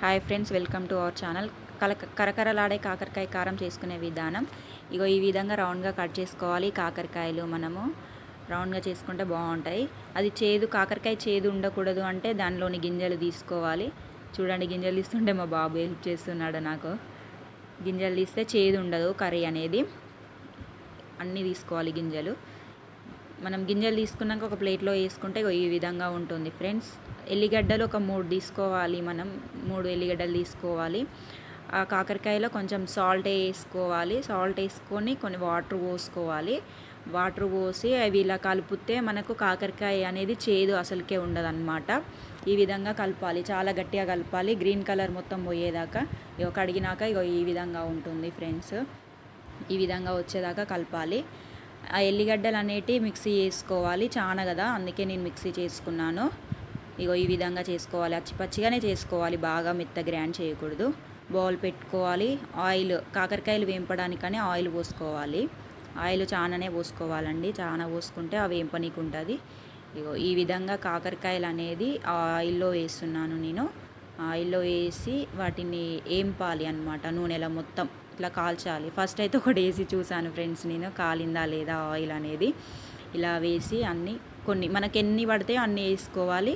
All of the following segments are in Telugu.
Hi friends, welcome to our channel. కరకరలాడే కాకరకాయ కారం చేసుకునే విధానం. ఇగో ఈ విధంగా రౌండ్గా కట్ చేసుకోవాలి. కాకరకాయలు మనము రౌండ్గా చేసుకుంటే బాగుంటాయి. అది చేదు, కాకరకాయ చేదు ఉండకూడదు అంటే దానిలోని గింజలు తీసుకోవాలి. చూడండి, గింజలు తీస్తుంటే మా బాబు హెల్ప్ చేస్తున్నాడు నాకు. గింజలు తీస్తే చేదు ఉండదు కర్రీ అనేది. అన్నీ తీసుకోవాలి గింజలు. మనం గింజలు తీసుకున్నాక ఒక ప్లేట్లో వేసుకుంటే ఈ విధంగా ఉంటుంది ఫ్రెండ్స్. ఎల్లిగడ్డలు ఒక 3 తీసుకోవాలి. మనం 3 ఎల్లిగడ్డలు తీసుకోవాలి. ఆ కాకరకాయలో కొంచెం సాల్ట్ వేసుకోవాలి. సాల్ట్ వేసుకొని కొన్ని వాటర్ పోసుకోవాలి. వాటర్ పోసి అవి ఇలా కలిపితే మనకు కాకరకాయ అనేది చేదు అసలుకే ఉండదన్నమాట. ఈ విధంగా కలపాలి, చాలా గట్టిగా కలపాలి. గ్రీన్ కలర్ మొత్తం పోయేదాకా కడిగినాక ఈ విధంగా ఉంటుంది ఫ్రెండ్స్. ఈ విధంగా వచ్చేదాకా కలపాలి. ఆ ఎల్లిగడ్డలు అనేటివి మిక్సీ చేసుకోవాలి. చాలా కదా, అందుకే నేను మిక్సీ చేసుకున్నాను. ఈ విధంగా చేసుకోవాలి. పచ్చిగానే చేసుకోవాలి, బాగా మెత్త గ్రైండ్ చేయకూడదు. బౌల్ పెట్టుకోవాలి. ఆయిల్, కాకరకాయలు వేంపడానికని ఆయిల్ పోసుకోవాలి. ఆయిల్ చాలానే పోసుకోవాలండి. చాలా పోసుకుంటే అవి వేంపనీకి ఉంటుంది. ఈ విధంగా కాకరకాయలు అనేది ఆయిల్లో వేస్తున్నాను నేను. ఆయిల్లో వేసి వాటిని వేంపాలి అన్నమాట. నూనెలో మొత్తం ఇట్లా కాల్చాలి. ఫస్ట్ అయితే ఒకటి వేసి చూశాను ఫ్రెండ్స్ నేను, కాలిందా లేదా ఆయిల్ అనేది. ఇలా వేసి అన్నీ కొన్ని మనకు ఎన్ని పడితే అన్నీ వేసుకోవాలి.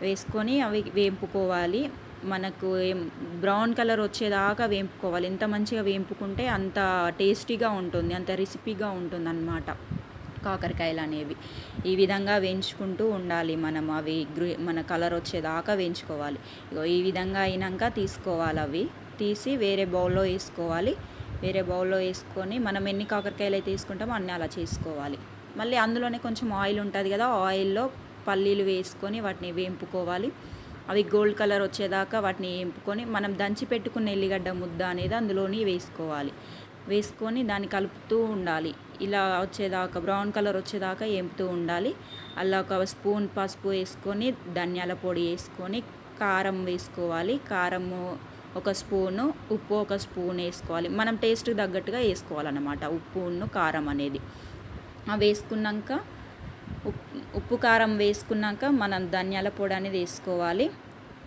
వేసుకొని అవి వేంపుకోవాలి. మనకు బ్రౌన్ కలర్ వచ్చేదాకా వేంపుకోవాలి. ఎంత మంచిగా వేంపుకుంటే అంత టేస్టీగా ఉంటుంది, అంత రెసిపీగా ఉంటుంది అన్నమాట కాకరకాయలు అనేవి. ఈ విధంగా వేయించుకుంటూ ఉండాలి మనం. అవి మన కలర్ వచ్చేదాకా వేయించుకోవాలి. ఈ విధంగా అయినాక తీసుకోవాలి. అవి తీసి వేరే బౌల్లో వేసుకోవాలి. వేరే బౌల్లో వేసుకొని మనం ఎన్ని కాకరకాయలు అయితే తీసుకుంటామో అన్నీ అలా చేసుకోవాలి. మళ్ళీ అందులోనే కొంచెం ఆయిల్ ఉంటుంది కదా, ఆయిల్లో పల్లీలు వేసుకొని వాటిని వేంపుకోవాలి. అవి గోల్డ్ కలర్ వచ్చేదాకా వాటిని వేంపుకొని మనం దంచి పెట్టుకున్న ఎల్లిగడ్డ ముద్ద అనేది అందులోని వేసుకోవాలి. వేసుకొని దాన్ని కలుపుతూ ఉండాలి. ఇలా వచ్చేదాకా, బ్రౌన్ కలర్ వచ్చేదాకా వేంపుతూ ఉండాలి. అలా ఒక స్పూన్ పసుపు వేసుకొని, ధనియాల పొడి వేసుకొని, కారం వేసుకోవాలి. కారము ఒక స్పూను, ఉప్పు ఒక స్పూన్ వేసుకోవాలి. మనం టేస్ట్కి తగ్గట్టుగా వేసుకోవాలన్నమాట ఉప్పును కారం అనేది. వేసుకున్నాక ఉప్పు కారం వేసుకున్నాక మనం ధనియాల పొడి అనేది వేసుకోవాలి.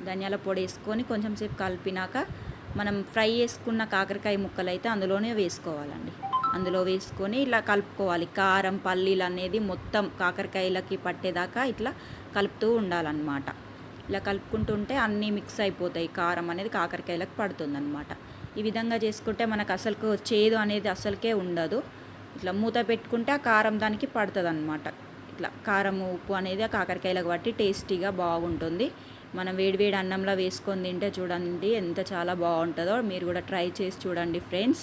ధనియాల పొడి వేసుకొని కొంచెం సేపు కలిపినాక మనం ఫ్రై చేసుకున్న కాకరకాయ ముక్కలు అయితే అందులోనే వేసుకోవాలండి. అందులో వేసుకొని ఇలా కలుపుకోవాలి. కారం, పల్లీలు అనేది మొత్తం కాకరకాయలకి పట్టేదాకా ఇట్లా కలుపుతూ ఉండాలన్నమాట. ఇలా కలుపుకుంటుంటే అన్నీ మిక్స్ అయిపోతాయి. కారం అనేది కాకరకాయలకు పడుతుంది అన్నమాట. ఈ విధంగా చేసుకుంటే మనకు అసలుకు చేదు అనేది అసలుకే ఉండదు. ఇట్లా మూత పెట్టుకుంటే ఆ కారం దానికి పడుతుంది అన్నమాట. ఇట్లా కారం, ఉప్పు అనేది ఆ కాకరకాయలకు బట్టి టేస్టీగా బాగుంటుంది. మనం వేడివేడి అన్నంలో వేసుకొని తింటే చూడండి ఎంత చాలా బాగుంటుందో. మీరు కూడా ట్రై చేసి చూడండి ఫ్రెండ్స్.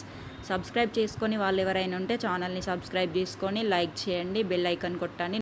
సబ్స్క్రైబ్ చేసుకొని వాళ్ళు ఎవరైనా ఉంటే ఛానల్ని సబ్స్క్రైబ్ చేసుకొని లైక్ చేయండి, బెల్ ఐకాన్ కొట్టండి.